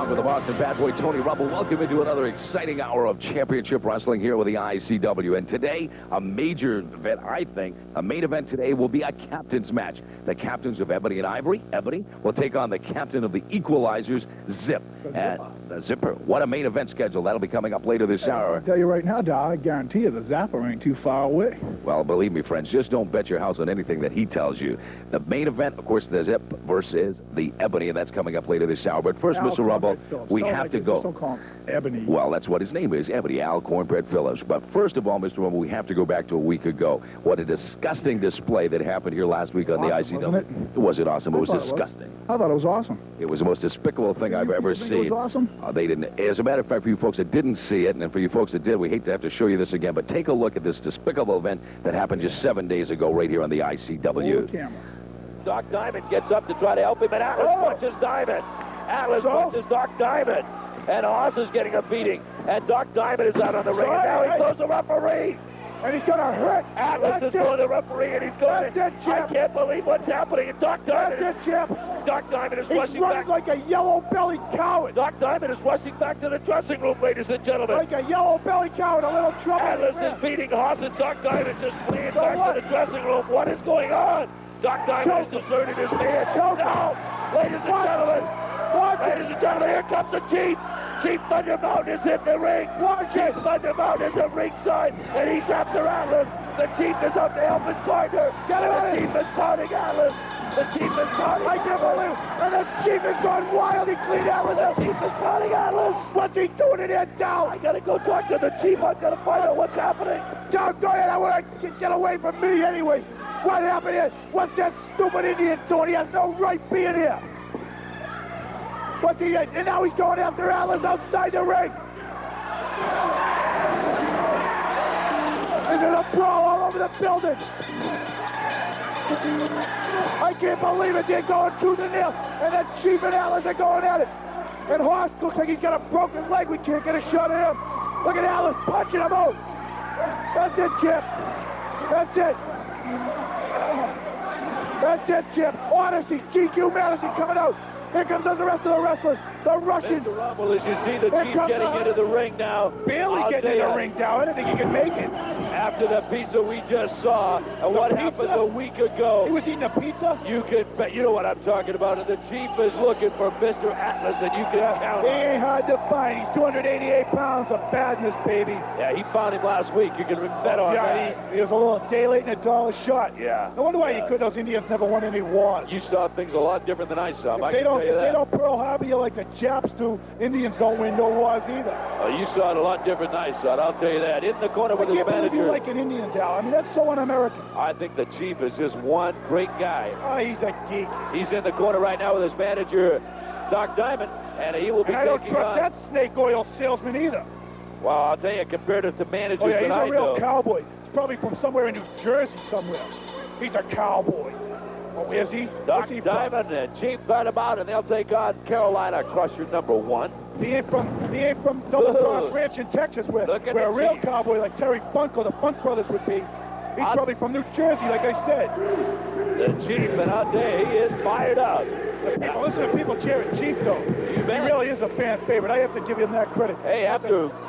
along with the Boston Bad Boy, Tony Rumble. Welcome into another exciting hour of championship wrestling here with the ICW. And today, a major event, I think. A main event today will be a captain's match. The captains of Ebony and Ivory. Ebony will take on the captain of the Equalizers, Zip. The Zipper. What a main event schedule. That'll be coming up later this hour. I'll tell you right now, Doc, I guarantee you the Zapper ain't too far away. Well, believe me, friends, just don't bet your house on anything that he tells you. The main event, of course, the Zip versus the Ebony, and that's coming up later this hour. But first, Mr. Rumble, we have to go. Don't call him Ebony. Well, that's what his name is, Ebony, Al Cornbread Phillips. But first of all, Mr. Rumble, we have to go back to a week ago. What a disgusting display that happened here last week on the ICW. Wasn't it? Was it awesome? It was disgusting. I thought it was awesome. It was the most despicable thing I've ever seen. It was awesome? They didn't. As a matter of fact, for you folks that didn't see it, and for you folks that did, we hate to have to show you this again, but take a look at this despicable event that happened just 7 days ago right here on the ICW. Camera. Doc Diamond gets up to try to help him, and Atlas punches Diamond. Atlas punches Doc Diamond, and Oz is getting a beating. And Doc Diamond is out on the ring, and now he throws the referee. And he's going to hurt. Atlas is going to the referee, and he's going to... I can't believe what's happening. And Doc Diamond Doc Diamond is rushing back. He's running like a yellow-bellied coward. Doc Diamond is rushing back to the dressing room, ladies and gentlemen. Like a yellow-bellied coward, a little trouble. Atlas is beating Hoss, and Doc Diamond just fleeing back to the dressing room. What is going on? Doc Diamond has deserted his man. No! Ladies and gentlemen, here comes the Chief. Chief Thunder Mountain is in the ring. Chief Thunder Mountain is at ringside, and he's after Atlas. The Chief is up to help his partner. The Chief is pounding Atlas. The Chief is pounding. I can't believe it. And the Chief is going wild. He cleaned Atlas. The Chief is pounding Atlas. What's he doing in there, Dow? I gotta go talk to the Chief. I've gotta find out what's happening. Dow, go ahead. I want to get away from me anyway. What happened here? What's that stupid Indian doing? He has no right being here. What's he doing? And now he's going after Atlas outside the ring. There's a brawl all over the building. I can't believe it. They're going tooth and nail. And then Chief and Atlas are going at it. And Horst looks like he's got a broken leg. We can't get a shot at him. Look at Atlas punching him out. That's it, Chip. That's it. That's it, Chip. Odyssey, GQ Madison coming out. Here comes the rest of the wrestlers. The Russian. Mr. Rumble, as you see the Chief getting into the ring now. Barely getting in the ring now. I don't think he can make it. After the pizza we just saw, and what happened a week ago. He was eating a pizza? You can bet. You know what I'm talking about. And the Chief is looking for Mr. Atlas, and you can count He on. ain't hard to find. He's 288 pounds of badness, baby. Yeah, he found him last week. You can bet on that. He was a little day late and a dollar short. Yeah. No wonder why those Indians never won any wars. You saw things a lot different than I saw. If they don't Pearl Harbor you like the Japs do, Indians don't win no wars either. Oh, you saw it a lot different than I saw it, I'll tell you that. In the corner with his I can't believe manager. you like an Indian, Dal. I mean, that's so un-American. I think the Chief is just one great guy. Oh, he's a geek. He's in the corner right now with his manager, Doc Diamond, and he will be I don't taking trust on... that snake oil salesman either. Well, I'll tell you, compared to the managers Oh, yeah, he's that I a real know. cowboy. He's probably from somewhere in New Jersey somewhere. He's a cowboy. Oh, is he? Doc Diamond and Chief got him out, and they'll take on Carolina Crusher #1. He ain't from Double Cross Ranch in Texas where a real cowboy like Terry Funk or the Funk Brothers would be. He's probably from New Jersey, like I said. The Chief, and I'll tell you, he is fired up. Listen to people cheering Chief, though. He really is a fan favorite. I have to give him that credit. Hey,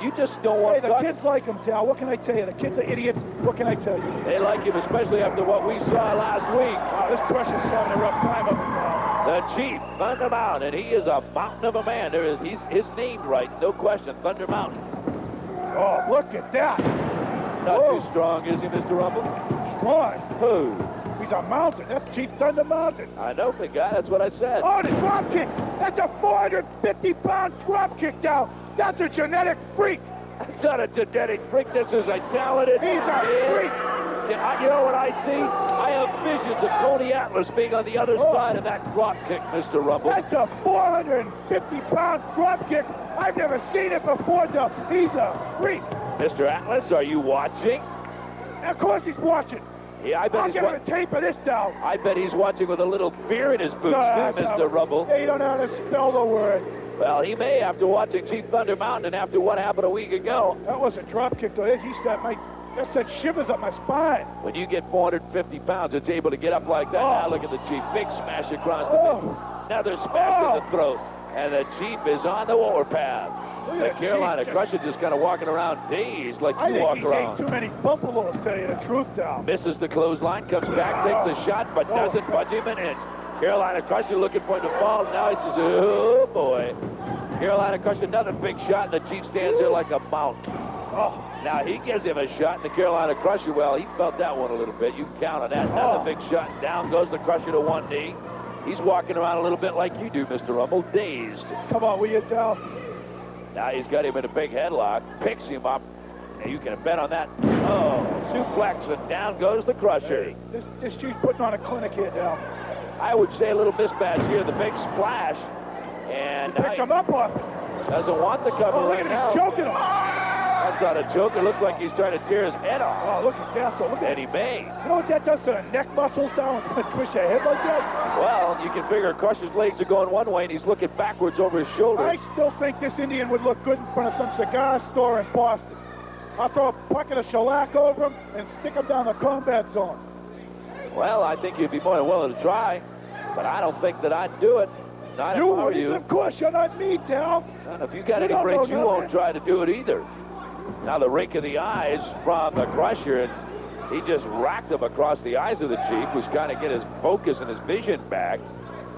you just don't want... Hey, the kids like him, Dal. What can I tell you? The kids are idiots. What can I tell you? They like him, especially after what we saw last week. Wow, this Crusher's having a rough time of it now. The Chief, Thunder Mountain, and he is a mountain of a man. He's his name right, no question, Thunder Mountain. Oh, look at that. Not too strong, is he, Mr. Rumble? Strong. Who? He's a mountain. That's Chief Thunder Mountain. I know, big guy. That's what I said. Oh, the drop kick. That's a 450-pound drop kick now. That's a genetic freak. That's not a genetic freak. This is a talented... He's a freak. You know what I see? I have visions of Tony Atlas being on the other side of that drop kick, Mr. Rumble. That's a 450-pound drop kick. I've never seen it before, though. He's a freak. Mr. Atlas, are you watching? Of course he's watching. Yeah, I bet I'll give him a tape of this down. I bet he's watching with a little fear in his boots, too, Mr. Rumble. Yeah, you don't know how to spell the word. Well, he may after watching Chief Thunder Mountain and after what happened a week ago. That was a drop kick, though. That sent shivers up my spine. When you get 450 pounds, it's able to get up like that. Now look at the Chief. Big smash across the middle. Another smash to the throat. And the Chief is on the warpath. The Carolina Crusher just kind of walking around dazed like you walk around. I think he ate too many buffaloes, tell you the truth, Dal. Misses the clothesline, comes back, takes a shot, but doesn't budge him an inch. Carolina Crusher looking for him to fall. Now he says, oh, boy. Carolina Crusher, another big shot, and the Chief stands there like a mountain. Oh, now he gives him a shot, and the Carolina Crusher, well, he felt that one a little bit. You can count on that. Another big shot, and down goes the Crusher to one knee. He's walking around a little bit like you do, Mr. Rumble, dazed. Come on, will you, Dal? Now he's got him in a big headlock, picks him up, and you can bet on that. Oh, suplex, and down goes the Crusher. This Chief's putting on a clinic here, Dal. I would say a little mismatch here, the big splash. And pick him up on. Doesn't want the cover right now. He's choking him. That's not a joke. It looks like he's trying to tear his head off. Oh, look at that. Look at And he may. You know what that does to the neck muscles down when you twist your head like that? Well, you can figure Crusher's legs are going one way, and he's looking backwards over his shoulder. I still think this Indian would look good in front of some cigar store in Boston. I'll throw a bucket of shellac over him and stick him down the combat zone. Well, I think you'd be more than willing to try, but I don't think that I'd do it. Not if I were you. Of course, you're not me, Dal. And if you got any brains, you won't try to do it either. Now the rake of the eyes from the Crusher, and he just racked him across the eyes of the Chief, who's trying to get his focus and his vision back.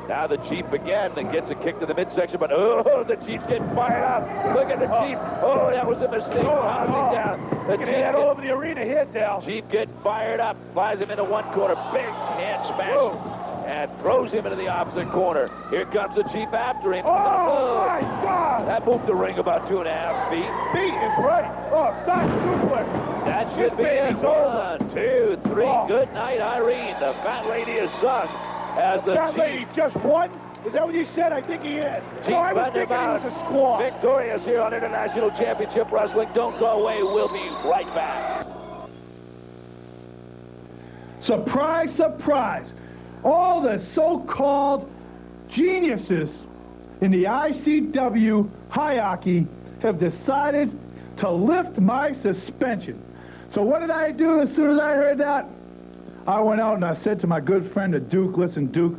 Now the Chief again and gets a kick to the midsection, but oh, the Chief's getting fired up. Look at the Chief. Oh, that was a mistake. Bouncing down. The Chief head all over the arena here, Dal. Chief getting fired up. Flies him into one corner. Big hand smash. And throws him into the opposite corner. Here comes the Chief after him. Oh, my God! That moved the ring about 2.5 feet. Feet is right. Oh, side suplex. That should be it. 1, 2, 3. Oh. Good night, Irene. The fat lady is sunk. As the fat Chief lady just won? Is that what you said? I think he is. Chief I was thinking he was a squad. Victorious here on International Championship Wrestling. Don't go away. We'll be right back. Surprise, surprise. All the so-called geniuses in the ICW hierarchy have decided to lift my suspension. So what did I do as soon as I heard that? I went out and I said to my good friend, the Duke, listen, Duke,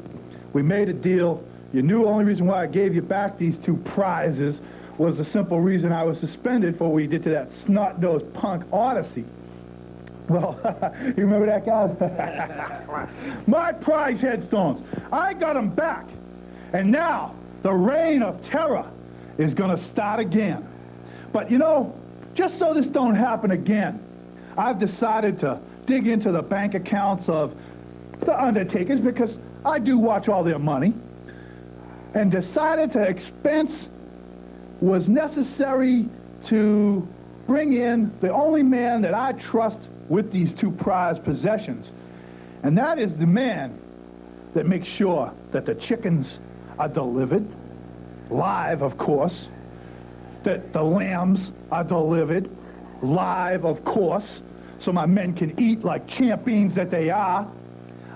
we made a deal. You knew the only reason why I gave you back these 2 prizes was the simple reason I was suspended for what you did to that snot-nosed punk Odyssey. Well, you remember that guy? My prize headstones. I got them back. And now, the reign of terror is going to start again. But, you know, just so this don't happen again, I've decided to dig into the bank accounts of the Undertakers because I do watch all their money, and decided to expense was necessary to bring in the only man that I trust with these 2 prized possessions. And that is the man that makes sure that the chickens are delivered, live, of course, that the lambs are delivered, live, of course, so my men can eat like champions that they are.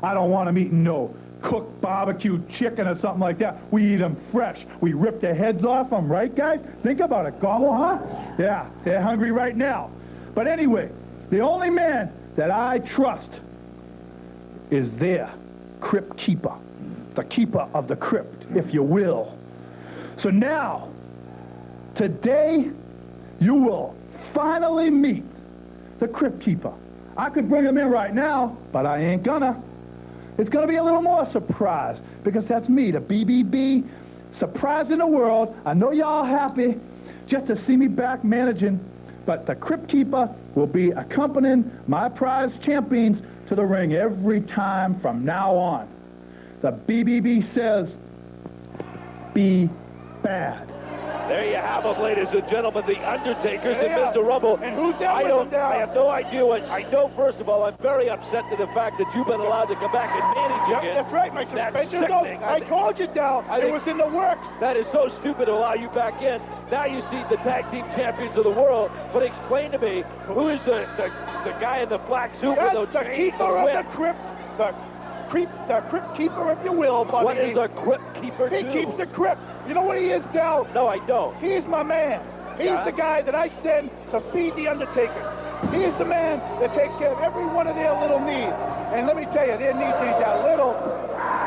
I don't want them eating no cooked barbecued chicken or something like that. We eat them fresh. We rip their heads off them, right, guys? Think about it, gobble, huh? Yeah, they're hungry right now. But anyway, the only man that I trust is their crypt keeper, the keeper of the crypt, if you will. So now, today, you will finally meet the crypt keeper. I could bring him in right now, but I ain't gonna. It's gonna be a little more surprise, because that's me, the BBB, surprising the world. I know y'all happy just to see me back managing, but the crypt keeper will be accompanying my prize champions to the ring every time from now on. The BBB says, be bad. There you have them, ladies and gentlemen, the Undertakers and Mr. Rumble. And who's that I with them down? I have no idea what. I know, first of all, I'm very upset to the fact that you've been allowed to come back and manage again. That's right, my suspension. I called you down. It was in the works. That is so stupid to allow you back in. Now you see the tag team champions of the world. But explain to me, who is the guy in the black suit with the chains keeper and whip? of the crypt. The crypt keeper, if you will, buddy. What is a crypt keeper do? He keeps the crypt. You know what he is, Dal? No, I don't. He's my man. He's the guy that I send to feed the Undertaker. He is the man that takes care of every one of their little needs. And let me tell you, their needs ain't that little.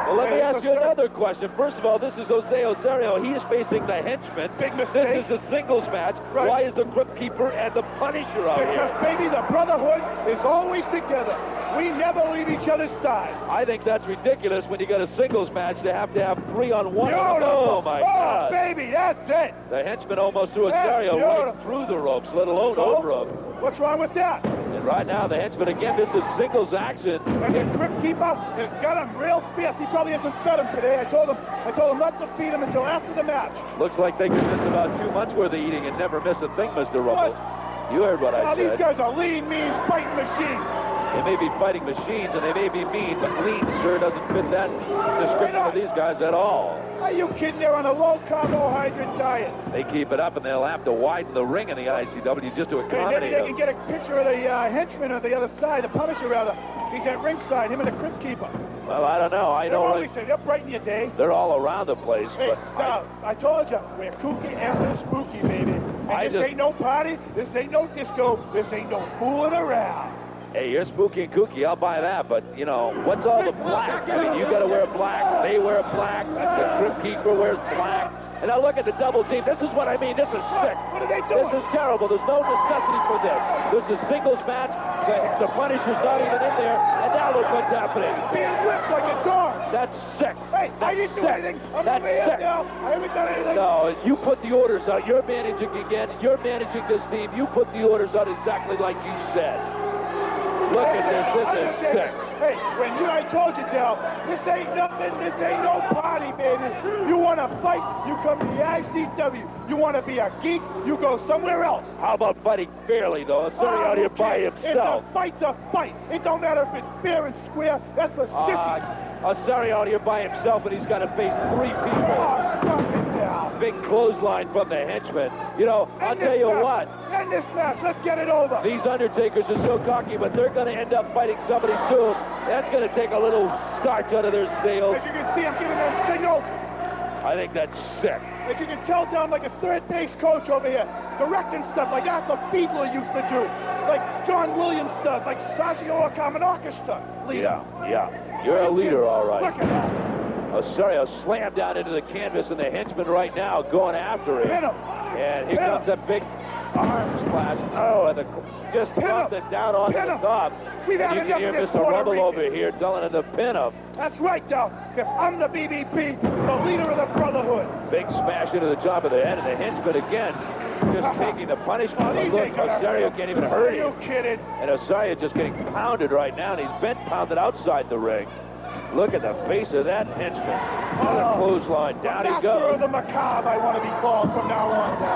Well, let me ask you another question. First of all, this is Jose Osorio. He is facing the henchman. Big mistake. This is a singles match. Right. Why is the Crypt Keeper and the Punisher out Because, here? baby, the brotherhood is always together. We never leave each other's side. I think that's ridiculous when you got a singles match to have 3-on-1. Beautiful. Oh, my God. Baby, that's it. The henchman almost threw That's Osorio beautiful. right through the ropes, let alone So, over him. what's wrong with that? And right now, the henchman, again, this is singles action. And the Crypt Keeper has got him real fast. He probably hasn't fed him today. I told him not to feed him until after the match. Looks like they could miss about 2 months worth of eating and never miss a thing, Mr. Rumble. You heard what I These said. guys are lean, mean, fighting machines. They may be fighting machines and they may be mean, but lean sure doesn't fit that description of these guys at all. Are you kidding? They're on a low carbohydrate diet. They keep it up and they'll have to widen the ring in the ICW just to Hey, maybe accommodate they them. can get a picture of the henchman on the other side, the Punisher rather. He's at ringside, him and the Crypt Keeper. Well, I don't know. I They're don't always really... say they'll brighten your day. They're all around the place, Hey, but... now, I told you, we're kooky after spooky, baby. And I this just- ain't no party, this ain't no disco, this ain't no fooling around. Hey, you're spooky and kooky, I'll buy that, but, you know, what's all the black? I mean, you gotta wear black, they wear black, the Crypt Keeper wears black. And now look at the double team. This is what I mean. This is sick. What are they doing? This is terrible. There's no necessity for this. This is singles match. The Punisher's not even in there, and now look what's happening. Being whipped like a dog. That's sick. Hey, That's I didn't do sick. anything. I'm That's over here sick. now. I haven't done anything. No, you put the orders out. You're managing again. You're managing this team. You put the orders out exactly like you said. Look at this. This is sick. Hey, I told you, Del, this ain't nothing. This ain't no party, baby. You want to fight, you come to the ICW. You want to be a geek, you go somewhere else. How about fighting fairly, though? Sorry out here by himself. It's a fight. It don't matter if it's fair and square. That's for sissies. Sorry out here by himself, and he's got to face 3 people. Oh, stop it, Del. Big clothesline from the henchman. You know, I'll tell you what. End this match. Let's get it over. These Undertakers are so cocky, but they're going to end up fighting somebody soon. That's going to take a little starch out of their sails. As you can see, I'm giving them signals. I think that's sick. As you can tell, I'm like a third base coach over here, directing stuff like Arthur Fiedler used to do, like John Williams does, like Sergio Kaminakis does. Yeah. You're a leader, all right. Look at that. Osorio slammed down into the canvas, and the henchman right now going after him. Pin him. And here Pin comes him. a big arm splash. Oh, and just Pin bumped him. it down onto Pin the him. top. We've And had you can enough hear of this Mr. Puerto Rumble Rican. over here telling him to pin him. That's right, Del. Because I'm the BBP, the leader of the Brotherhood. Big smash into the top of the head, and the henchman again just taking the punishment. Oh, these Look, ain't gonna Osorio hurt. can't even Are hurt you him. kidding? And Osorio just getting pounded right now, and he's been pounded outside the ring. Look at the face of that henchman. Another clothesline. Down he Master of goes. the macabre, I want to be called from now on, Del.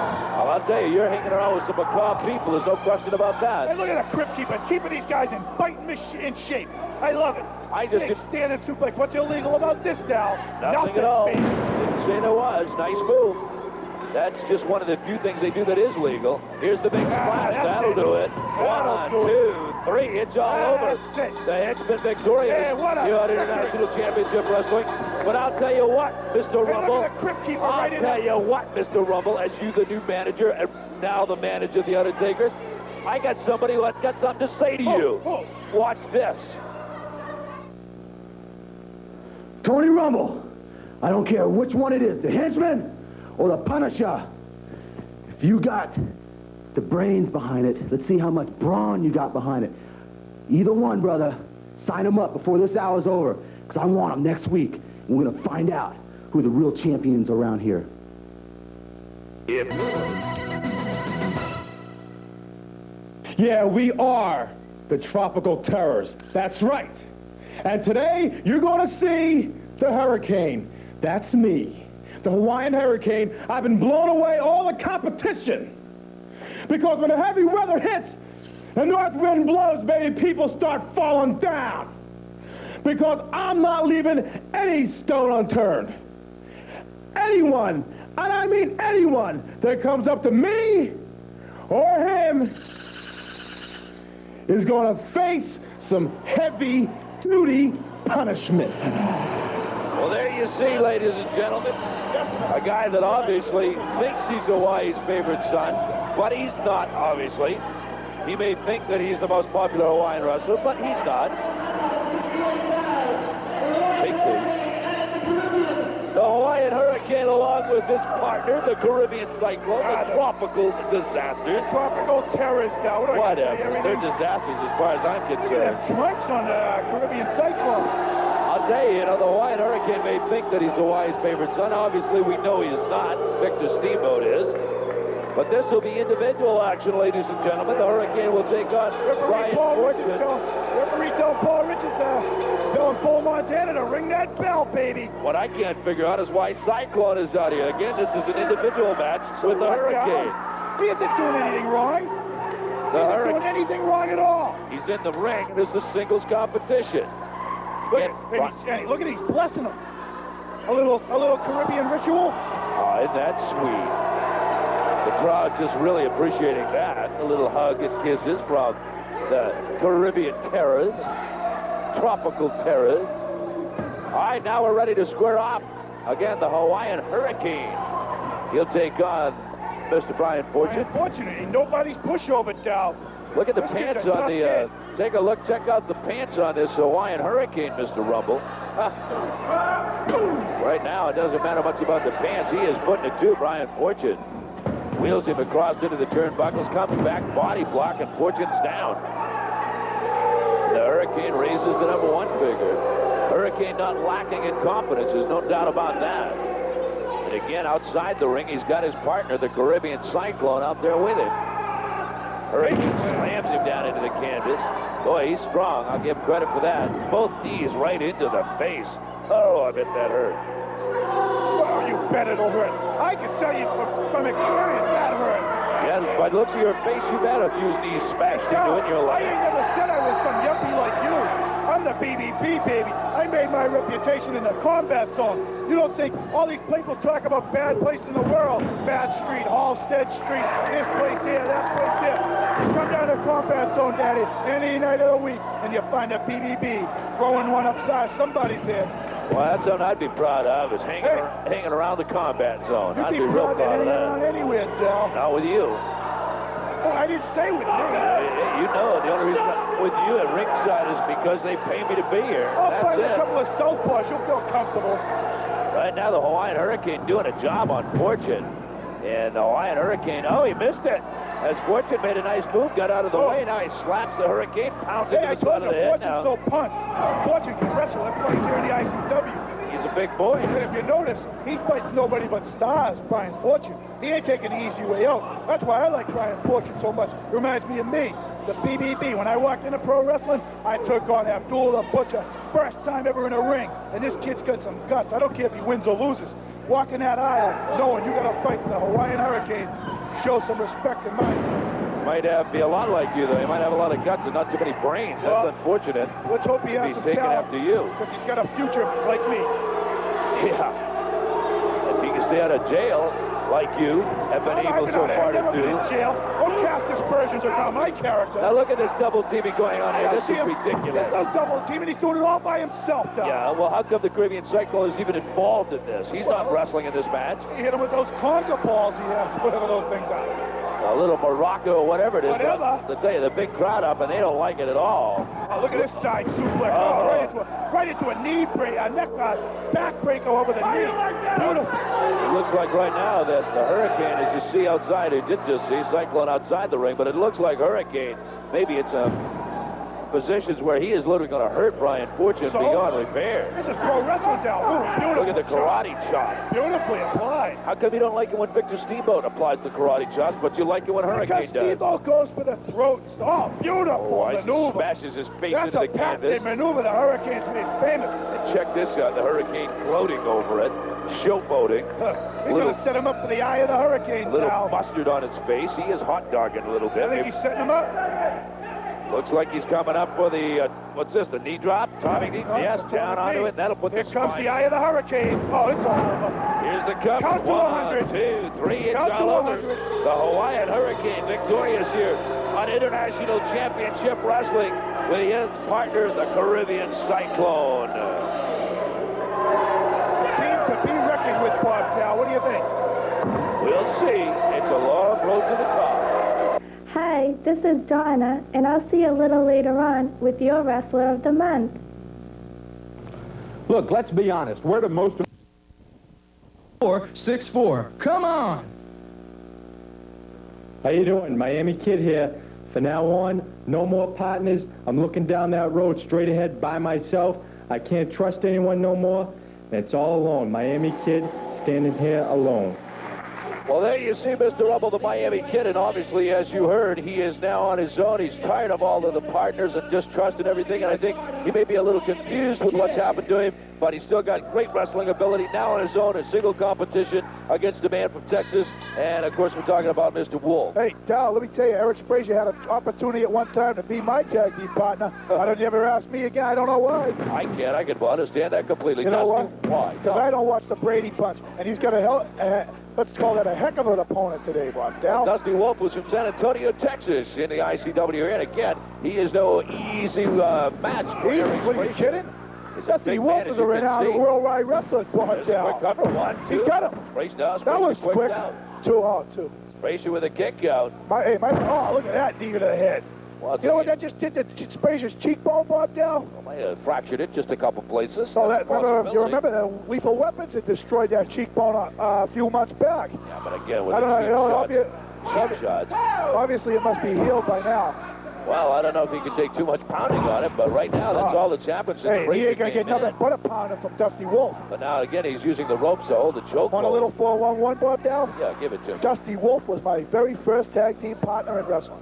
Well, I'll tell you, you're hanging around with some macabre people. There's no question about Hey, that. look at the Crypt Keeper, keeping these guys in fighting in shape. I love it. I just Big standing suplex. What's illegal about this, Del? Nothing at all. baby. Didn't say there was. Nice move. That's just one of the few things they do that is legal. Here's the big splash. that's That'll it. do it. That'll 1, do 2, 3. It's all over. That's it. The henchman victorious. Hey, what a You're victory. International Championship Wrestling. But I'll tell you what, Mr. Hey, Rumble. look at the Crypt Keeper I'll right in tell there. you what, Mr. Rumble, as you the new manager and now the manager of the Undertakers, I got somebody who has got something to say to you. Oh. Watch this. Tony Rumble, I don't care which one it is, the henchman or the Punisher. If you got the brains behind it, let's see how much brawn you got behind it. Either one, brother, sign them up before this hour's over, because I want them next week. And we're going to find out who the real champions around here. Yeah, we are the Tropical Terrors. That's right. And today, you're going to see the Hurricane. That's me, the Hawaiian Hurricane. I've been blowing away all the competition. Because when the heavy weather hits, the north wind blows, baby, people start falling down. Because I'm not leaving any stone unturned. Anyone, and I mean anyone, that comes up to me or him is going to face some heavy-duty punishment. Well, there you see, ladies and gentlemen, a guy that obviously thinks he's Hawaii's favorite son, but he's not, obviously. He may think that he's the most popular Hawaiian wrestler, but he's not. Take two. Hawaiian Hurricane along with his partner, the Caribbean Cyclone, the tropical disaster. Tropical terrorist now. Whatever. They're disasters as far as I'm Look concerned. at them trunks on the Caribbean Cyclone. I'll tell you, the Hawaiian Hurricane may think that he's Hawaii's favorite son. Obviously, we know he is not. Victor Steamboat is. But this will be individual action, ladies and gentlemen. The Hurricane will take on Brian Fortune. Referee Paul Richards telling Paul Montana to ring that bell, baby. What I can't figure out is why Cyclone is out here. Again, this is an individual match with the Hurricane. He isn't doing anything wrong. The He's not doing anything wrong at all. He's in the ring. This is singles competition. Look at he's blessing him. A little Caribbean ritual. Oh, isn't that sweet? The crowd just really appreciating that. A little hug and kisses from the Caribbean terrors, tropical terrors. All right, now we're ready to square off. Again, the Hawaiian Hurricane. He'll take on Mr. Brian Fortune. Unfortunately, nobody's pushover down. Look at the pants on the, take a look, check out the pants on this Hawaiian Hurricane, Mr. Rumble. Right now, it doesn't matter much about the pants. He is putting it to Brian Fortune. Wheels him across into the turnbuckles, comes back, body block, and Fortune's down. The Hurricane raises the #1 figure. Hurricane not lacking in confidence, there's no doubt about that. And again, outside the ring, he's got his partner, the Caribbean Cyclone, out there with him. Hurricane slams him down into the canvas. Boy, he's strong. I'll give credit for that. Both knees right into the face. Oh, I bet that hurt. Oh, you bet it'll hurt. I can tell you from experience that hurt. Yeah, by the looks of your face, you've had a few knees smashed into in your life. I ain't never said I was some yuppie like you. I'm the BBP, baby. I made my reputation in the combat zone. You don't think all these people talk about bad places in the world? Bad Street, Halstead Street, this place here, that place there. You come down to combat zone, Daddy, any night of the week, and you find a BBB throwing one upside somebody's head. Well, that's something I'd be proud of, is hanging around the combat zone. I'd be real proud of that. Anywhere, Dal. Not with you. Oh, I didn't say with me. You know, the only reason I'm with you at ringside is because they pay me to be here. I'll That's find it. a couple of southpaws. You'll feel comfortable. Right now, the Hawaiian Hurricane doing a job on Fortune. And the Hawaiian Hurricane, oh, he missed it. As Fortune made a nice move, got out of the way. Now he slaps the Hurricane, pounds it to the side of the head now. Fortune's no punch. Fortune can wrestle. That's why he's here in the ICW. He's a big boy. And if you notice, he fights nobody but stars, Brian Fortune. He ain't taking the easy way out. That's why I like Brian Fortune so much. It reminds me of me, the BBB. When I walked into pro wrestling, I took on Abdul the Butcher. First time ever in a ring. And this kid's got some guts. I don't care if he wins or loses. Walking that aisle, knowing you got to fight the Hawaiian Hurricane, show some respect in mine. Might be a lot like you, though. He might have a lot of guts and not too many brains. Well, that's unfortunate. Let's hope he has He's some taking talent, after you. because he's got a future like me. Yeah. If he can stay out of jail like you have been able so far to do. In jail. Don't cast aspersions upon my character. Now look at this double teaming going on here. This is ridiculous. There's no double teaming. He's doing it all by himself, Doc. Yeah, well, how come the Caribbean Cyclone is even involved in this? He's not wrestling in this match. He hit him with those conga balls he has, whatever those things are. A little Morocco or whatever it is. Whatever. I'll tell you, the big crowd up, and they don't like it at all. Oh, look at this side suplex. Right into a knee break, a neck, back breaker over the knee. Beautiful. It looks like right now that the Hurricane, as you see outside, you did just see Cyclone outside the ring, but it looks like Hurricane, maybe it's positions where he is literally going to hurt Brian Fortune beyond repair. This is pro wrestling down. Ooh, beautiful. Look at the karate chop. Beautifully applied. How come you don't like it when Victor Steamboat applies the karate chops, but you like it when Hurricane does? Steamboat goes for the throat. Oh, beautiful maneuver. Smashes his face That's into the canvas. That's a maneuver the Hurricane's made famous. And check this out, the Hurricane gloating over it, showboating. He's going to set him up for the eye of the Hurricane now. Little mustard on his face. He is hot dogging a little bit. I think he's setting him up. Looks like he's coming up for the, what's this, the knee drop? Tommy knee? Yes, down onto it, and that'll put the spine. Here comes the eye of the Hurricane. Oh, it's all over. Here's the cover. Count to 100. 1, 2, 3, it's all over. The Hawaiian Hurricane victorious here on International Championship Wrestling with his partner, the Caribbean Cyclone. Team to be reckoned with, Bob Cal. What do you think? We'll see. It's a long road to the top. Hi, this is Donna, and I'll see you a little later on with your Wrestler of the Month. Look, let's be honest. We're the most... 464. Come on! How you doing? Miami Kid here. For now on, no more partners. I'm looking down that road straight ahead by myself. I can't trust anyone no more. And it's all alone. Miami Kid standing here alone. Well, there you see Mr. Rumble, the Miami Kid, and obviously, as you heard, he is now on his own. He's tired of all of the partners and distrust and everything, and I think he may be a little confused with what's happened to him, but he's still got great wrestling ability now on his own, a single competition against a man from Texas, and of course, we're talking about Mr. Wolf. Hey, Dal, let me tell you, Eric Frazier had an opportunity at one time to be my tag team partner. I don't ever ask me again. I don't know why. I can understand that completely. You know what? Why? Because I don't watch the Brady Punch, and he's got let's call that a heck of an opponent today, Bob. Dal. Dusty Wolf was from San Antonio, Texas, in the ICW, and again, he is no easy match for Eric What are you Frazier. kidding? Dusty Wolf is a renowned worldwide wrestler, Bob. Quick cover, 1, 2. He's got him. Frazier does. That was Frazier quick. out. 2-2. Frazier with a kick out. Oh, look at that knee to the head. Well, You know what that just did to Frazier's cheekbone, Bob, Dal? Might have fractured it just a couple places. So That's a you possibility. remember that Lethal Weapons had destroyed that cheekbone a few months back. Yeah, but again, with I don't know. cheap shots. Obviously, it must be healed by now. Well, I don't know if he can take too much pounding on it, but right now, that's all that's happened since Hey, he Frazier ain't going to came get nothing in. but a pounder from Dusty Wolf. But now, again, he's using the ropes to hold the choke. Want a little 4-1-1, Bob, Dal? Yeah, give it to him. Dusty Wolf was my very first tag team partner in wrestling.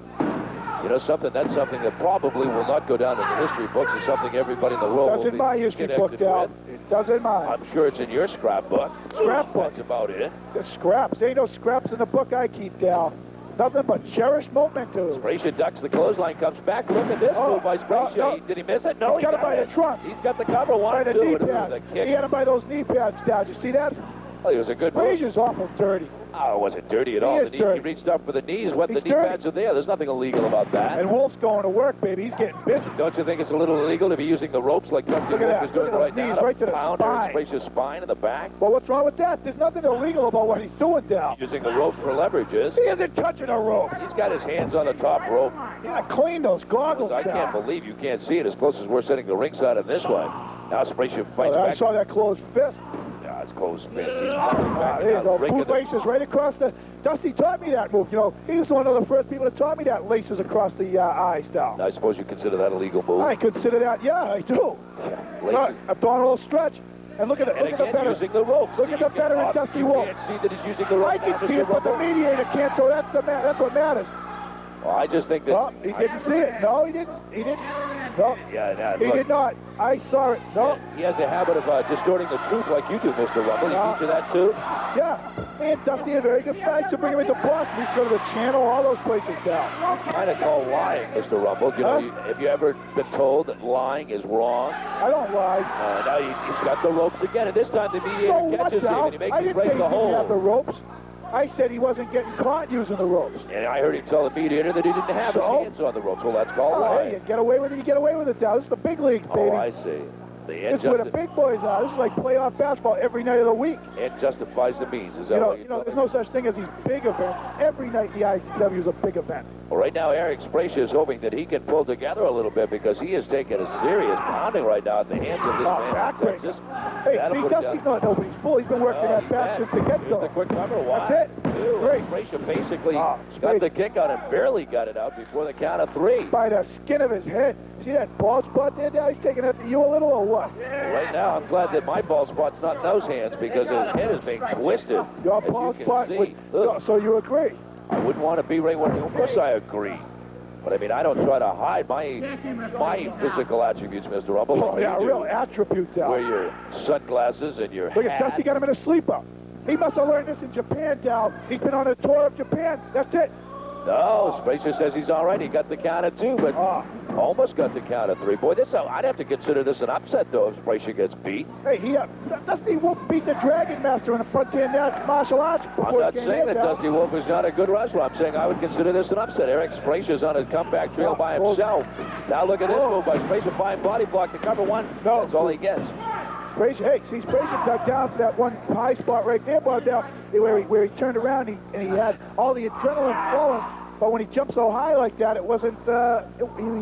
You know something? That's something that probably will not go down in the history books. It's something everybody in the world will Doesn't be my history book, connected Dal. with. It doesn't mine. I'm sure it's in your scrapbook. Scrapbook? That's about it. The scraps. There ain't no scraps in the book I keep, Dal. Nothing but cherished mementos. Frazier ducks the clothesline, comes back. Look at this move by Frazier. no. Did he miss it? No, He's got it by the trunk. He's got the cover. By 1, the 2. knee And it was pads. a kick. He had him by those knee pads, Dal. Did you see that? Well, it was a good move. Frazier's awful dirty. Oh, it wasn't dirty at all. is dirty. He reached up for the knees. What He's the knee dirty. pads are there. There's nothing illegal about that. And Wolf's going to work, baby. He's getting busy. Don't you think it's a little illegal to be using the ropes like Dusty Look at Wolf that. is doing Look at right those now? knees right to the pound spine. Frazier's spine in the back. Well, what's wrong with that? There's nothing illegal about what he's doing, Dal. Using the ropes for leverages. He isn't touching a rope. He's got his hands on the top rope. Yeah, clean those goggles, I can't Dal. believe you can't see it as close as we're sitting the ringside in this one. Now Frazier fights I back. saw that closed fist. Yeah, it's closed fist. He's fighting back. There you Now go. breaking Boot the- laces right across the... Dusty taught me that move. You know, he was one of the first people that taught me that laces across the eyes, Dal. I suppose you consider that a legal move. I consider that, yeah, I do. Laces. Look, abdominal stretch. And look at it. And Look at the again, better. using the ropes. Look at the veteran You Dusty Wolf. can't see that he's using the ropes. I can now, see Mr. it, but the Rumble. mediator can't, so that's what matters. Well, I just think that... No, he didn't see it. No, he didn't. He didn't. No, Yeah, he look, did not. I saw it. No. He has a habit of distorting the truth like you do, Mr. Rumble. He No. teach you that too? Yeah. Me and Dusty had very good fights to bring him into Boston. We used to go to the channel, all those places down. It's kind of called lying, Mr. Rumble. You know, have you ever been told that lying is wrong? I don't lie. Now he's got the ropes again, and this time the mediator So what, catches him, Dal? and he makes I him didn't say break he the didn't have the hold. ropes. I said he wasn't getting caught using the ropes. And I heard him tell the mediator that he didn't have his So? hands on the ropes. Well, that's called Oh, lying. hey, you get away with it, you get away with it, Dal. This is the big leagues, baby. Oh, I see. The This is where the big boys are. This is like playoff basketball every night of the week. end justifies the means. Is that what you're There's no such thing as these big events. Every night the ICW is a big event. Well, right now, Eric Frazier is hoping that he can pull together a little bit because he is taking a serious pounding right now at the hands of this man from Texas. Hey, That'll see, put it Dusty's down. not nobody's fool. He's been working that back since the Here's get-go. the quick cover. One, That's it. two. Great. Frazier basically Oh, got great. the kick out and barely got it out before the count of 3. By the skin of his head. See that bald spot there, Dal? He's taking it to you a little or what? Right now, I'm glad that my ball spot's not in those hands because his head is being twisted. Your as you bald can spot. see. Look, So you agree? I wouldn't want to be right where. Of course, I agree. But I mean, I don't try to hide my physical attributes, Mr. Rumble. Oh, yeah, real attribute, Dal. Wear your sunglasses and your Look at hat. Dusty got him in a sleeper. He must have learned this in Japan, Dal. He's been on a tour of Japan. That's it. No, Frazier says he's all right. He got the count of 2, but almost got the count of 3. Boy, I'd have to consider this an upset, though, if Frazier gets beat. Hey, Dusty Wolf beat the Dragon Master in a frontier martial arts. I'm not saying that Dusty Wolf is not a good wrestler. I'm saying I would consider this an upset. Eric Frazier's on his comeback trail by himself. Now look at this move by Frazier. Fine body block to cover 1. No. That's all he gets. Frazier, hey, see, Frazier dug down for that one high spot right there, Bob, down where he turned around and he had all the adrenaline flowing. But when he jumped so high like that, it wasn't.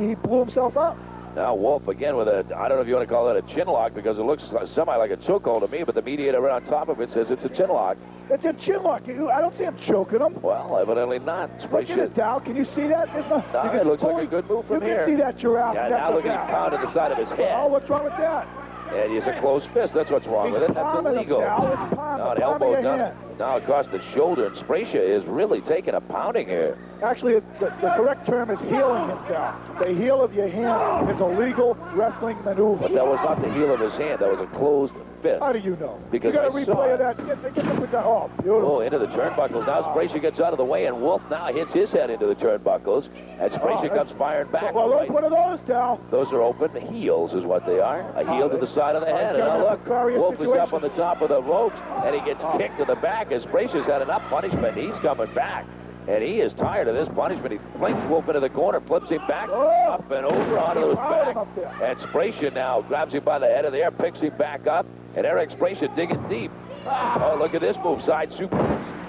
He blew himself up. Now Wolf again with a, I don't know if you want to call that a chin lock because it looks semi like a chokehold to me, but the mediator right on top of it says it's a chin lock. It's a chin lock. I don't see him choking him. Well, evidently not. Look at it, Dow. Can you see that? No, it looks like a good move from here. You can see that giraffe. Yeah, now look at him pounding the side of his head. Oh, what's wrong with that? And he's a closed fist. That's what's wrong with it. That's illegal. No, an elbow down. Now across the shoulder, and Spracia is really taking a pounding here. Actually, the correct term is healing him down. The heel of your hand is a legal wrestling maneuver. But that was not the heel of his hand. That was a closed fist. How do you know? Because you got a I replay of that. Oh, beautiful. Oh, into the turnbuckles. Now Spracia gets out of the way, and Wolf now hits his head into the turnbuckles. And Spracia comes firing back. Well, look, what are those, Dow? Those are open heels is what they are. A heel to the side of the head. And now look, Wolf is up on the top of the ropes, and he gets kicked to the back as Spracia's had enough punishment. He's coming back. And he is tired of this punishment. He flings Wolf into the corner, flips him back, up and over onto his back. And Spracia now grabs him by the head of the air, picks him back up, and Eric Spracia digging deep. Oh, look at this move. Side super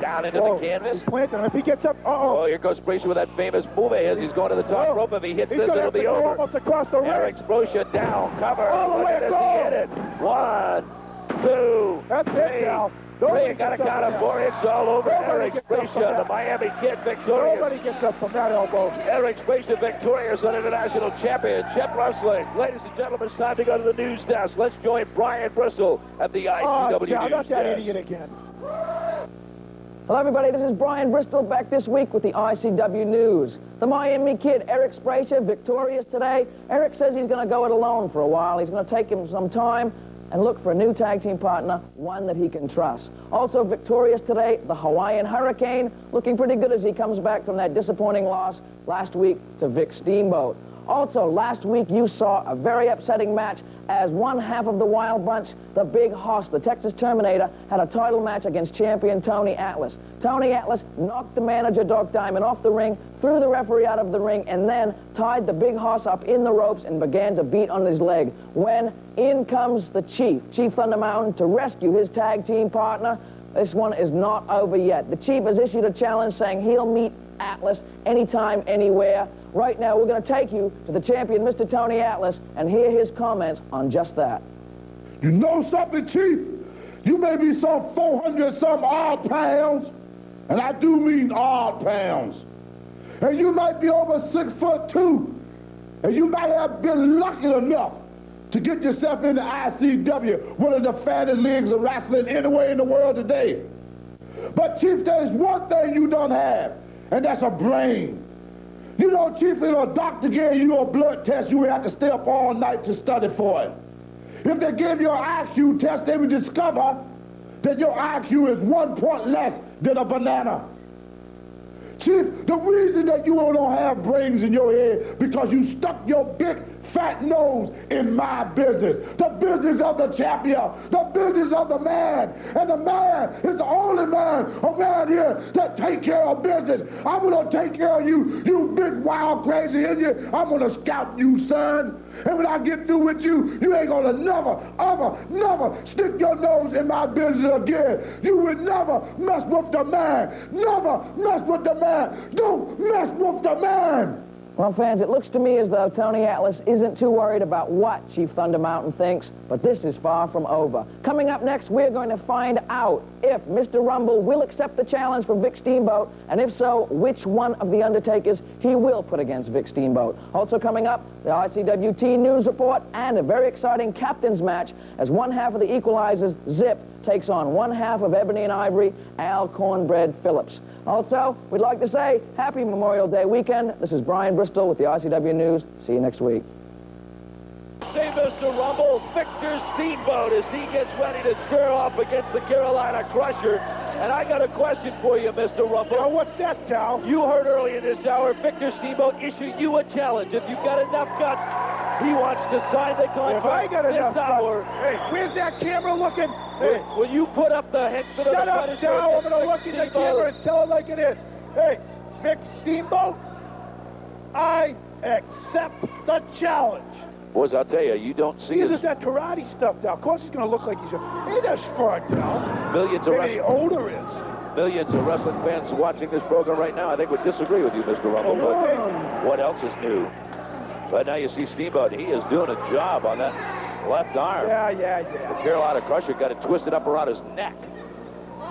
down into the canvas. He's planting him. If he gets up, oh, here goes Spracia with that famous move of his. He's going to the top rope. If he hits this, it'll be over. Almost across the ring. Eric Spracia down, cover. All the way Look at this, he hit it. 1, 2, That's it now. Three, got to count of 4. It's all over. Eric Spracia, the Miami Kid, victorious. Nobody gets up from that elbow. Eric Spracia victorious on International Championship Wrestling. Ladies and gentlemen, it's time to go to the news desk. Let's join Brian Bristol at the ICW news not that desk. idiot again. Hello, everybody. This is Brian Bristol back this week with the ICW News. The Miami Kid, Eric Spracia, victorious today. Eric says he's going to go it alone for a while. He's going to take him some time and look for a new tag team partner, one that he can trust. Also victorious today, the Hawaiian Hurricane, looking pretty good as he comes back from that disappointing loss last week to Vic Steamboat. Also, last week you saw a very upsetting match as one half of the Wild Bunch, the Big Hoss, the Texas Terminator, had a title match against champion Tony Atlas. Tony Atlas knocked the manager, Doc Diamond, off the ring, threw the referee out of the ring, and then tied the Big Hoss up in the ropes and began to beat on his leg. When in comes the Chief Thunder Mountain, to rescue his tag team partner. This one is not over yet. The Chief has issued a challenge saying he'll meet Atlas anytime, anywhere. Right now, we're going to take you to the champion, Mr. Tony Atlas, and hear his comments on just that. You know something, Chief? You may be some 400-some odd pounds, and I do mean odd pounds. And you might be over 6'2", and you might have been lucky enough to get yourself into ICW, one of the fattest leagues of wrestling anywhere in the world today. But, Chief, there's one thing you don't have, and that's a brain. You know, Chief, if a doctor gave you a blood test, you would have to stay up all night to study for it. If they gave you an IQ test, they would discover that your IQ is 1 point less than a banana. Chief, the reason that you don't have brains in your head because you stuck your big fat nose in my business, the business of the champion, the business of the man. And the man is the only man around here that take care of business. I'm going to take care of you, you big wild crazy Indian. I'm going to scout you, son. And when I get through with you, you ain't going to never stick your nose in my business again. You would never mess with the man. Never mess with the man. Don't mess with the man. Well, fans, it looks to me as though Tony Atlas isn't too worried about what Chief Thunder Mountain thinks, but this is far from over. Coming up next, we're going to find out if Mr. Rumble will accept the challenge from Vic Steamboat, and if so, which one of the Undertakers he will put against Vic Steamboat. Also coming up, the ICWT News Report and a very exciting captain's match as one half of the Equalizers, Zip, takes on one half of Ebony and Ivory, Al Cornbread Phillips. Also, we'd like to say happy Memorial Day weekend. This is Brian Bristol with the ICW News. See you next week. Say, Mr. Rumble, Victor Steamboat as he gets ready to square off against the Carolina Crusher. And I got a question for you, Mr. Rumble. Now, what's that, Cal? You heard earlier this hour, Victor Steamboat issue you a challenge. If you've got enough guts, he wants to sign the contract if I got this enough hour. Guts. Hey, where's that camera looking? Hey, will you put up the head to the shut up, Cal. I'm going to look at the camera and tell it like it is. Hey, Vic Steamboat, I accept the challenge. Boys, I'll tell you, you don't see He's just that karate stuff now. Of course he's going to look like he's a... Ain't that smart, Cal? Millions of Maybe the older is. Millions of wrestling fans watching this program right now, I think, would disagree with you, Mr. Rumble. But what else is new? But now you see Steamboat. He is doing a job on that left arm. Yeah. The Carolina Crusher got it twisted up around his neck.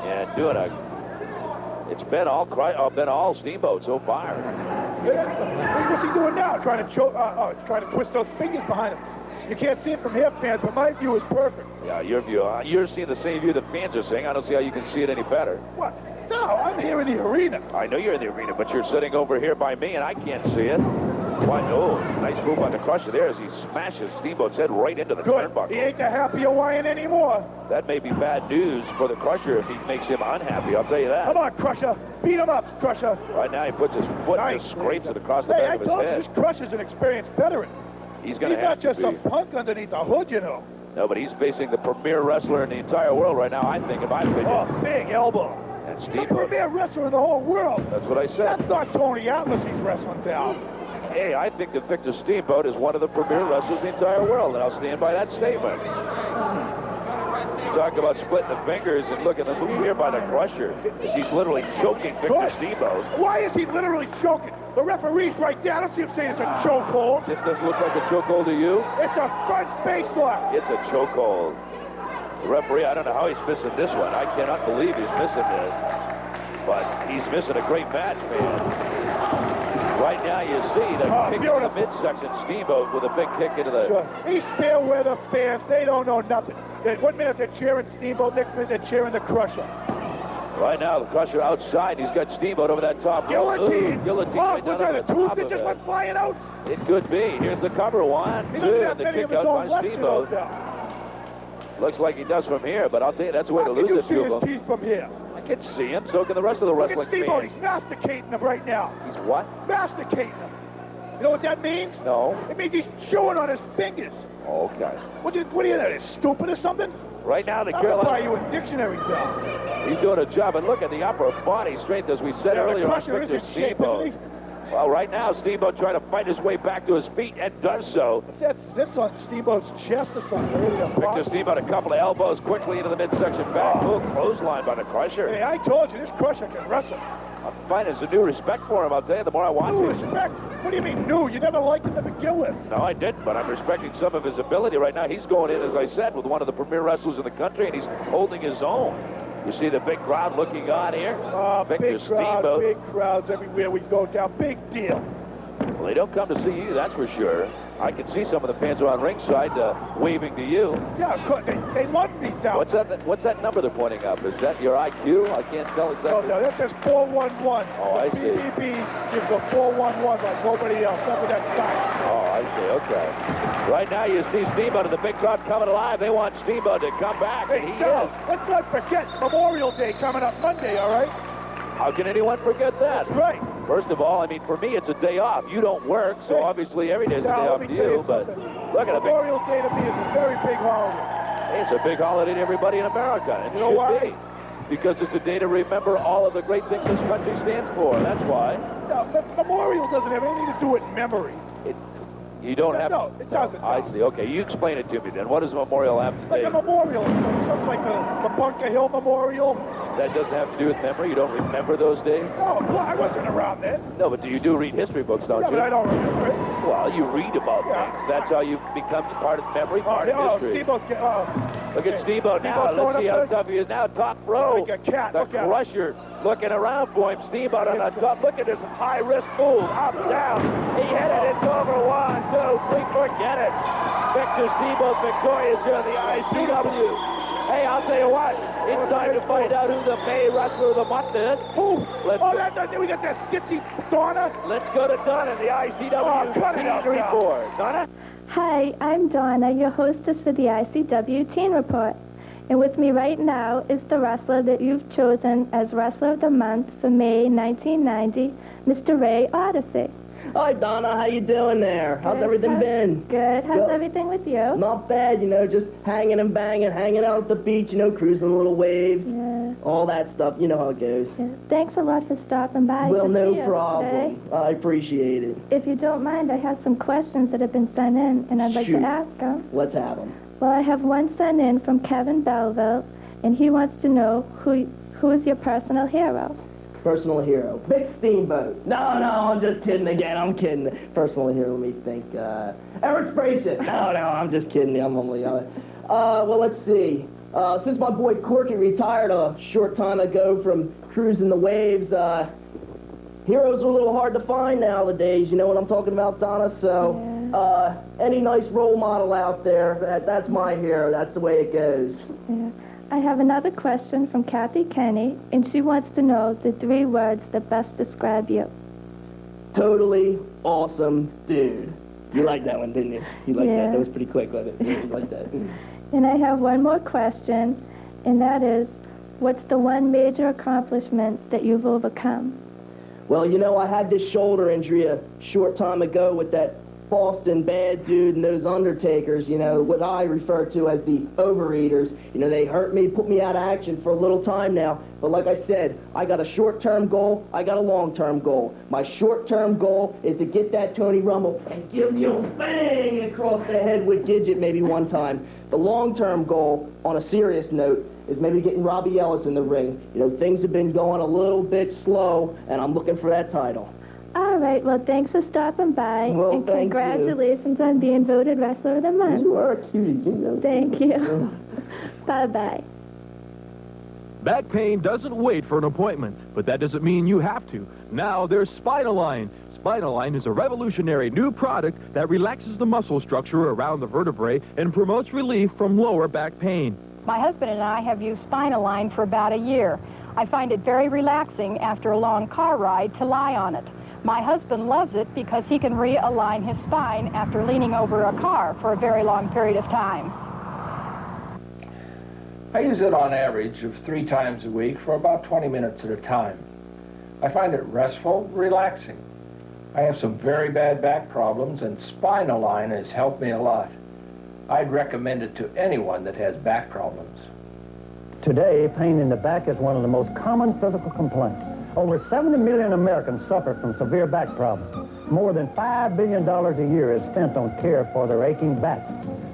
And doing a... It's been all Steamboat so far. What's he doing now? Trying to choke? It's trying to twist those fingers behind him. You can't see it from here, fans, but my view is perfect. Yeah, your view. You're seeing the same view the fans are seeing. I don't see how you can see it any better. What? No, I'm here in the arena. I know you're in the arena, but you're sitting over here by me, and I can't see it. Why, oh, nice move on the Crusher there as he smashes Steamboat's head right into the Good. turnbuckle. He ain't the happy Hawaiian anymore. That may be bad news for the Crusher if he makes him unhappy, I'll tell you that. Come on, Crusher. Beat him up, Crusher. Right now he puts his foot and just scrapes it across the Hey, back I of his told you, head. this Crusher's an experienced veteran. He's going to He's have not just to be. some punk underneath the hood, you know. No, but he's facing the premier wrestler in the entire world right now, I think, in my opinion. Oh, big elbow. And The Steamboat. premier wrestler in the whole world. That's what I said. That's not Tony Atlas he's wrestling down. Hey, I think that Victor Steamboat is one of the premier wrestlers in the entire world, and I'll stand by that statement. Talk about splitting the fingers, and look at the move here by the Crusher. He's literally choking Victor Good. Steamboat. Why is he literally choking? The referee's right there. I don't see him saying it's a chokehold. This doesn't look like a chokehold to you? It's a front face lock. It's a chokehold. The referee, I don't know how he's missing this one. I cannot believe he's missing this. But he's missing a great match, man. Right now you see the kick in the midsection, Steamboat with a big kick into the... Sure. These fair weather fans, they don't know nothing. One minute they're cheering Steamboat, next minute they're cheering the Crusher. Right now, the Crusher outside. He's got Steamboat over that top rope. Guillotine. Ooh, guillotine. Oh, right was down that a over the tooth top that of just it. went flying out? It could be. Here's the cover. One, He two, doesn't have and the many kick of his out own by left in Steamboat. those now. Looks like he does from here, but I'll tell you, that's a way How to can lose you it, see his Hugo. teeth from here? I can see him. So can the rest of the Look wrestling at Steamboat. fans. He's masticating them right now. He's what? Masticating them. You know what that means? No. It means he's chewing on his fingers. Okay. What are you, stupid or something? Right now, the I'm gonna buy Carolina... you a dictionary, pal. He's doing a job, and look at the upper body strength, as we said earlier the on Crusher is Victor in shape, Steamboat. isn't he? Well, right now, Steamboat trying to fight his way back to his feet, and does so. That sits on Steamboat's chest or something. Really Victor Steamboat, a couple of elbows quickly into the midsection back. Oh, clothesline by the Crusher. Hey, I told you, this Crusher can wrestle. I'm finding some new respect for him, I'll tell you, the more I watch New him. respect? What do you mean new? You never liked him to begin with. No, I didn't, but I'm respecting some of his ability right now. He's going in, as I said, with one of the premier wrestlers in the country, and he's holding his own. You see the big crowd looking on here? Victor Big crowd, Steamboat. big crowds everywhere we go down. Big deal. Well, they don't come to see you, that's for sure. I can see some of the fans around ringside waving to you. Yeah, of course, they love me down. What's that number they're pointing up? Is that your IQ? I can't tell exactly. No, that says 411. Oh, I see. BBB gives a 411 like nobody else. That's what that sign. Oh, I see. Okay. Right now you see Steamboat and the big crowd coming alive. They want Steamboat to come back, and he is. Let's not forget Memorial Day coming up Monday, all right? How can anyone forget that? That's right. First of all, I mean, for me, it's a day off. You don't work, so obviously every day is a day Now, off let to me tell you. you But something. look at it. Memorial Day to me is a very big holiday. It's a big holiday to everybody in America. It You know should why? be. Because it's a day to remember all of the great things this country stands for. That's why. No, but Memorial doesn't have anything to do with memory. You don't have No, it doesn't. I see. Okay, you explain it to me then. What does Memorial have to Like do? a memorial, something like the Bunker Hill Memorial. That doesn't have to do with memory? You don't remember those days? No, well, I wasn't around then. No, but you do read history books, don't Yeah, you? but I don't remember it. Well, you read about things. That's how you become part of memory, part of history. Steamboat's Look at Steamboat now. Steamboat's Let's going see up how there. tough he is now. Top row. Like a cat. The Look at him. Crusher looking around for him. Steamboat on the top. Look at this high-risk move. Up, down. He hit it. It's over. 1, 2, 3. Forget it. Victor Steamboat victorious here in the ICW. Hey, I'll tell you what. It's time to find out who the May wrestler of the month is. Who? Let's Oh, go. we got that skitsy Donna. Let's go to Donna in the ICW Oh, cut it out Teen now. Report. Donna? Hi, I'm Donna, your hostess for the ICW Teen Report. And with me right now is the wrestler that you've chosen as Wrestler of the Month for May 1990, Mr. Ray Odyssey. Hi, Donna. How you doing there? How's Good. everything been? Good. How's Good. everything with you? Not bad, just hanging and banging, hanging out at the beach, cruising little waves, Yeah, all that stuff. You know how it goes. yeah. Thanks a lot for stopping by. Well, to no see us problem. today. I appreciate it. If you don't mind, I have some questions that have been sent in, and I'd like Shoot. to ask them. Let's have them. Well, I have one sent in from Kevin Belleville, and he wants to know who is your personal hero. Personal hero. Big Steamboat. No, I'm just kidding again. I'm kidding. Personal hero, let me think. Eric Spracer. No, I'm just kidding. I'm only... well, let's see. Since my boy Corky retired a short time ago from cruising the waves, heroes are a little hard to find nowadays. You know what I'm talking about, Donna? So, any nice role model out there, that's my hero. That's the way it goes. Yeah. I have another question from Kathy Kenny, and she wants to know the 3 words that best describe you. Totally awesome dude. You liked that one, didn't you? You liked Yeah. that? That was pretty quick, wasn't it? You liked that. And I have one more question, and that is, what's the one major accomplishment that you've overcome? Well, you know, I had this shoulder injury a short time ago with that Boston bad dude and those undertakers, you know, what I refer to as the overeaters. You know, they hurt me, put me out of action for a little time now. But like I said, I got a short-term goal, I got a long-term goal. My short-term goal is to get that Tony Rumble and give him the old bang across the head with Gidget maybe one time. The long-term goal, on a serious note, is maybe getting Robbie Ellis in the ring. You know, things have been going a little bit slow, and I'm looking for that title. All right, well, thanks for stopping by, Well, and thank you. congratulations on being voted Wrestler of the Month. You are cute, you know. Thank you. Bye-bye. Back pain doesn't wait for an appointment, but that doesn't mean you have to. Now there's Spinalign. Spinalign is a revolutionary new product that relaxes the muscle structure around the vertebrae and promotes relief from lower back pain. My husband and I have used Spinalign for about a year. I find it very relaxing after a long car ride to lie on it. My husband loves it because he can realign his spine after leaning over a car for a very long period of time. I use it on average of 3 times a week for about 20 minutes at a time. I find it restful, relaxing. I have some very bad back problems, and Spinalign has helped me a lot. I'd recommend it to anyone that has back problems. Today, pain in the back is one of the most common physical complaints. Over 70 million Americans suffer from severe back problems. More than $5 billion a year is spent on care for their aching back.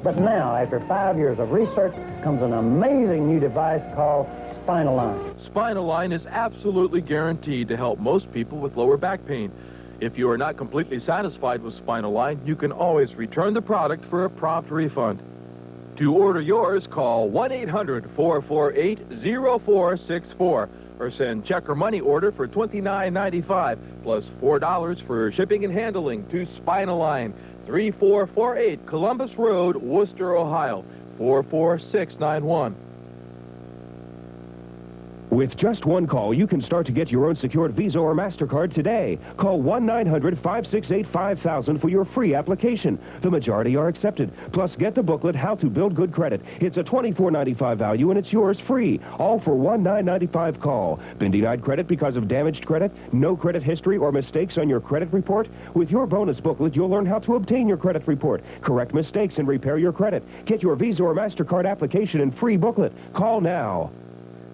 But now, after 5 years of research, comes an amazing new device called Spinalign. Spinalign is absolutely guaranteed to help most people with lower back pain. If you are not completely satisfied with Spinalign, you can always return the product for a prompt refund. To order yours, call 1-800-448-0464 or send check or money order for $29.95 plus $4 for shipping and handling to Spinalign, 3448 Columbus Road, Worcester, Ohio, 44691. With just one call, you can start to get your own secured Visa or MasterCard today. Call 1-900-568-5000 for your free application. The majority are accepted. Plus, get the booklet, How to Build Good Credit. It's a $24.95 value, and it's yours free. All for $1,995 call. Been denied credit because of damaged credit, no credit history, or mistakes on your credit report? With your bonus booklet, you'll learn how to obtain your credit report, correct mistakes, and repair your credit. Get your Visa or MasterCard application and free booklet. Call now.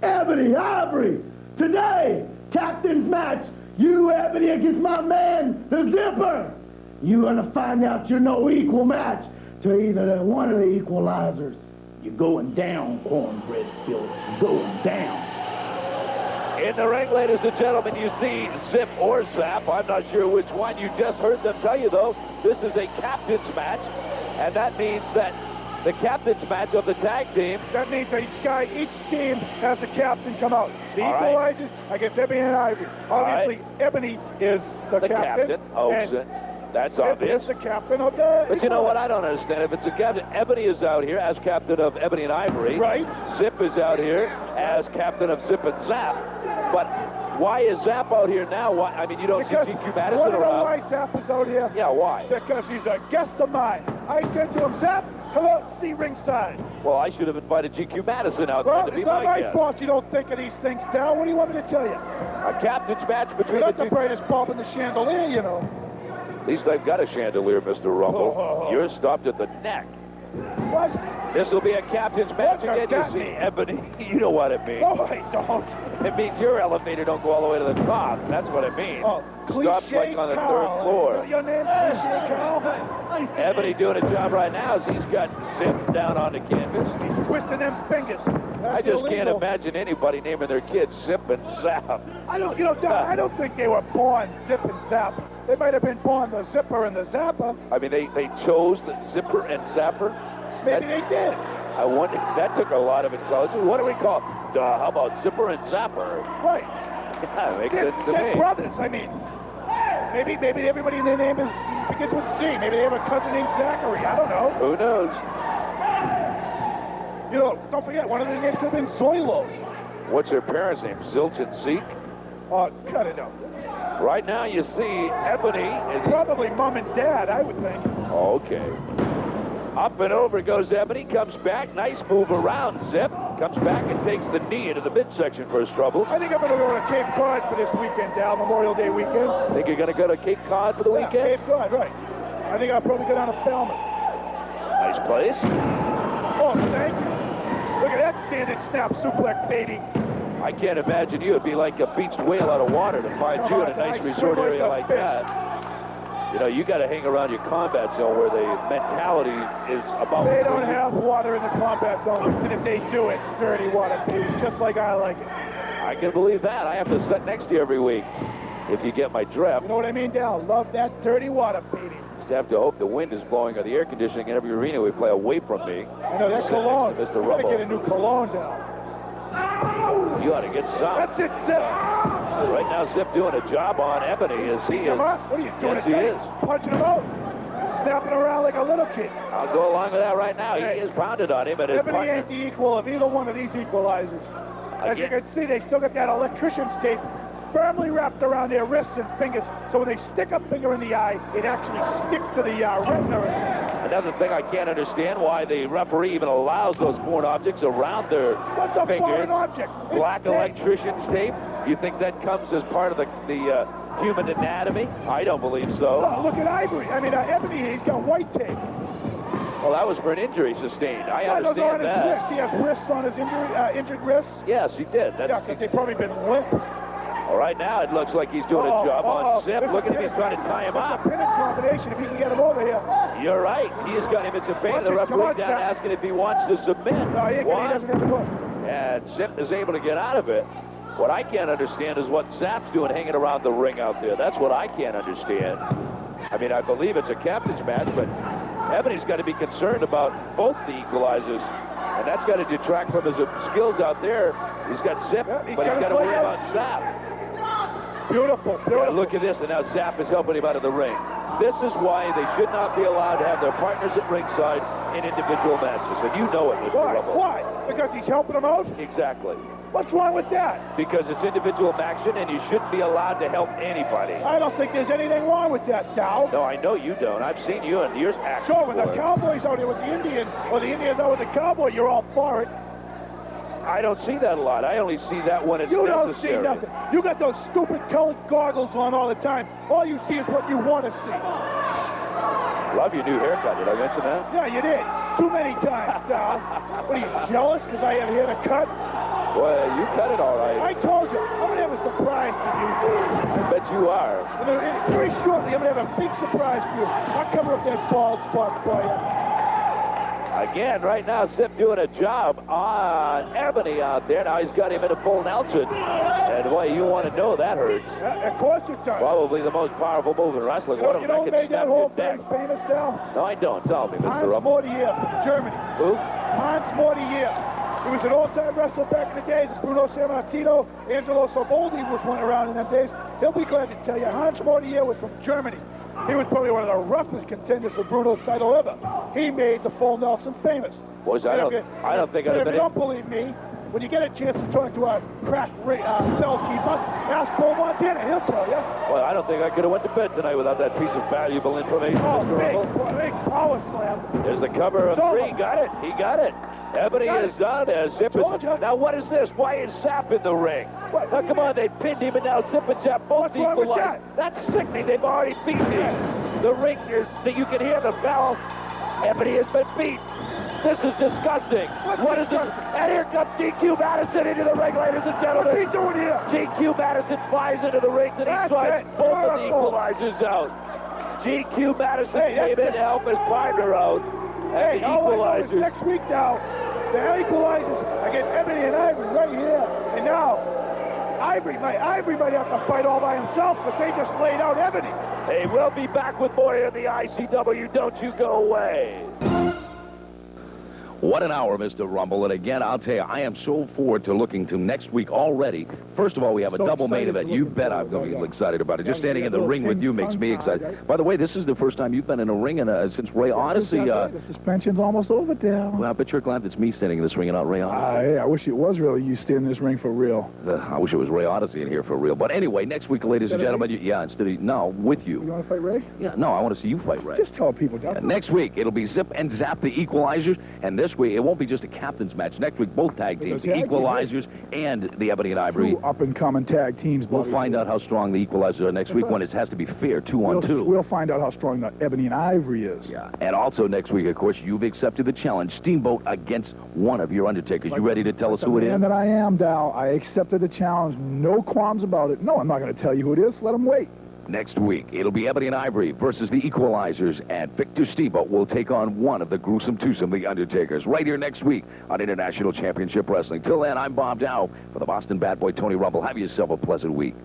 Ebony, Ivory, today, captain's match, you, Ebony, against my man, the Zipper. You're gonna find out you're no equal match to either one of the equalizers. You're going down, cornbread Phillips. You're going down. In the ring, ladies and gentlemen, you see Zip or Zap. I'm not sure which one. You just heard them tell you, though, this is a captain's match, and that means that the captain's match of the tag team. That means that each team has a captain come out. The equalizers against Ebony and Ivory. Obviously, Ebony is the captain. Oh, that's obvious. Is the captain of the... But you know what? I don't understand. If it's a captain, Ebony is out here as captain of Ebony and Ivory. Right. Zip is out here as captain of Zip and Zap. But why is Zap out here now? Why? I mean, you don't see GQ Madison want to know around. why Zap is out here? Yeah, why? Because he's a guest of mine. I said to him, Zap, come out and see ringside. Well, I should have invited GQ Madison out Well, there to be it's not my my guest. fault you don't think of these things, Dal. What do you want me to tell you? A captain's match between You're the not the two. brightest bulb in the chandelier, you know. At least I've got a chandelier, Mr. Rumble. You're stopped at the neck. What? This will be a captain's match What again, does you that see, mean? Ebony. You know what it means. No, I don't. It means your elevator don't go all the way to the top. That's what it means. Oh, Stops like on the third floor. Your name, Cliche Carl? Ebony doing a job right now as he's got Zip down on the canvas. He's twisting them fingers. I just can't imagine anybody naming their kids Zip and Zap. I don't, Doc, I don't think they were born Zip and Zap. They might have been born the Zipper and the Zapper. I mean, they chose the Zipper and Zapper? Maybe they did. I wonder, that took a lot of intelligence. What do we call it? How about Zipper and Zapper? Right. Yeah, makes sense to They're me. brothers, I mean. Maybe everybody in their name begins with Z. Maybe they have a cousin named Zachary. I don't know. Who knows? You know, don't forget, one of their names could have been Zoilo. What's their parents' name? Zilch and Zeke? Oh, cut it out. Right now you see Ebony is... Probably Mom and Dad, I would think. Okay. Up and over goes Ebony, comes back, nice move around Zip, comes back and takes the knee into the midsection for his troubles. I think I'm going to go to Cape Cod for this weekend, Dal, Memorial Day weekend. Think you're going to go to Cape Cod for the weekend? Cape Cod, right. I think I'll probably go down to Falmouth. Nice place. Oh, thank you. Look at that standing snap suplex, baby. I can't imagine you. It'd be like a beached whale out of water to find you in a nice resort area like that. You know, you got to hang around your combat zone where the mentality is about... They don't have water in the combat zone, and if they do, it's dirty water, baby, just like I like it. I can believe that. I have to sit next to you every week, if you get my drift. You know what I mean, Dal? Love that dirty water, baby. Just have to hope the wind is blowing or the air conditioning in every arena we play away from me. I know, that's cologne. Mr. You gotta Rumble. get a new cologne, Dal. You ought to get some. That's it, Zip. Right now, Zip doing a job on Ebony as he is. What are you doing? Yes, he is. Punching him out. Snapping around like a little kid. I'll go along with that right now. He is pounded on him, and his Ebony partner... ain't the equal of either one of these equalizers. As you can see, they still got that electrician's tape firmly wrapped around their wrists and fingers, so when they stick a finger in the eye, it actually sticks to the retina. Another thing I can't understand, why the referee even allows those foreign objects around their What's a fingers. foreign object? Black electrician's tape? You think that comes as part of the human anatomy? I don't believe so. Oh, look at Ivory. I mean, Ebony, he's got white tape. Well, that was for an injury sustained. I Those are on understand his that. wrist. He has wrists on his injured wrists. Yes, he did. That's Yeah, because they've probably been limp. All right, now it looks like he's doing a job on Zip. Look at him, he's trying to tie him up. It's a pinning combination if he can get him over here. You're right. He has got him into pain. The referee down asking if he wants to submit. No, he doesn't have to go. And Zip is able to get out of it. What I can't understand is what Zap's doing hanging around the ring out there. That's what I can't understand. I mean, I believe it's a captain's match, but Ebony's got to be concerned about both the equalizers. And that's got to detract from his skills out there. He's got Zip, but he's got to worry about Zap. Beautiful, beautiful. Yeah, look at this, and now Zap is helping him out of the ring. This is why they should not be allowed to have their partners at ringside in individual matches. And you know it, Mr. Rumble. Why? Because he's helping them out? Exactly. What's wrong with that? Because it's individual action, and you shouldn't be allowed to help anybody. I don't think there's anything wrong with that, Dow. No, I know you don't. I've seen you and yours act. Sure, when the Cowboys out here with the Indian, or the Indians out with the Cowboy, you're all for it. I don't see that a lot. I only see that when it's necessary. You necessary. don't see nothing. You got those stupid colored goggles on all the time. All you see is what you want to see. Love your new haircut. Did I mention that? Yeah, you did. Too many times, Dow. What are you, jealous because I have hair to cut? Well, you cut it all right. I told you. I'm going to have a surprise for you. I bet you are. Very shortly, I'm going to have a big surprise for you. I'll cover up that bald spot for you. Again, right now, Zip doing a job on Ebony out there. Now he's got him in a full Nelson. And boy, you want to know that hurts. Of course it does. Probably the most powerful move in wrestling. You know who made that whole thing famous now? No, I don't. Tell me, Mr. Hans Rumble. Mortier from Germany. Who? Hans Mortier. He was an all-time wrestler back in the days. Bruno Sammartino, Angelo Saboldi was one around in them days. He'll be glad to tell you, Hans Mortier was from Germany. He was probably one of the roughest contenders for Bruno's title ever. He made the full Nelson famous. Boys, I don't think I'd have been. If you don't believe me, when you get a chance to talk to a crack cell keeper, ask Paul Montana. He'll tell you. Well, I don't think I could have went to bed tonight without that piece of valuable information, Mr. Rumble. Big power slam. There's the cover of three. Got it. He got it. Ebony is done as Zip is... Now, what is this? Why is Zap in the ring? Now, come on, they pinned him, and now Zip and Zap both equalized. That's sickening. They've already beat me. The ring, you can hear the bell. Ebony has been beat. This is disgusting. What is this? And here comes GQ Madison into the ring, ladies and gentlemen. What's he doing here? GQ Madison flies into the ring, and he drives both of the equalizers out. GQ Madison came in to help his partner out. Hey, all I know is next week now, The equalizers against Ebony and Ivory right here. And now, Ivory might have to fight all by himself, but they just laid out Ebony. Hey, we'll be back with more here in the ICW. Don't you go away. What an hour, Mr. Rumble. And again, I'll tell you, I am so forward to looking to next week already. First of all, we have a double main event. You bet I'm going to be excited about it. Just standing in the ring with you makes me excited. By the way, this is the first time you've been in a ring since Ray Odyssey. The suspension's almost over, Dale. Well, I bet you're glad it's me standing in this ring and not Ray Odyssey. Hey, I wish it was really you standing in this ring for real. I wish it was Ray Odyssey in here for real. But anyway, next week, ladies and gentlemen, no, with you. You want to fight Ray? Yeah, no, I want to see you fight Ray. Just tell people, Dale. Next week, it'll be Zip and Zap, the Equalizers. And this week, it won't be just a captain's match. Next week, both tag teams, the Equalizers and the Ebony and Ivory. Two up-and-coming tag teams. We'll find out how strong the Equalizers are next week when it has to be fair, 2-on-2. We'll find out how strong the Ebony and Ivory is. Yeah. And also next week, of course, you've accepted the challenge, Steamboat against one of your Undertakers. You ready to tell us who it is? The man that I am, Dow. I accepted the challenge. No qualms about it. No, I'm not going to tell you who it is. Let him wait. Next week, it'll be Ebony and Ivory versus the Equalizers, and Victor Steamboat will take on one of the gruesome twosome, the Undertakers, right here next week on International Championship Wrestling. Till then, I'm Bob Dow for the Boston Bad Boy, Tony Rumble. Have yourself a pleasant week.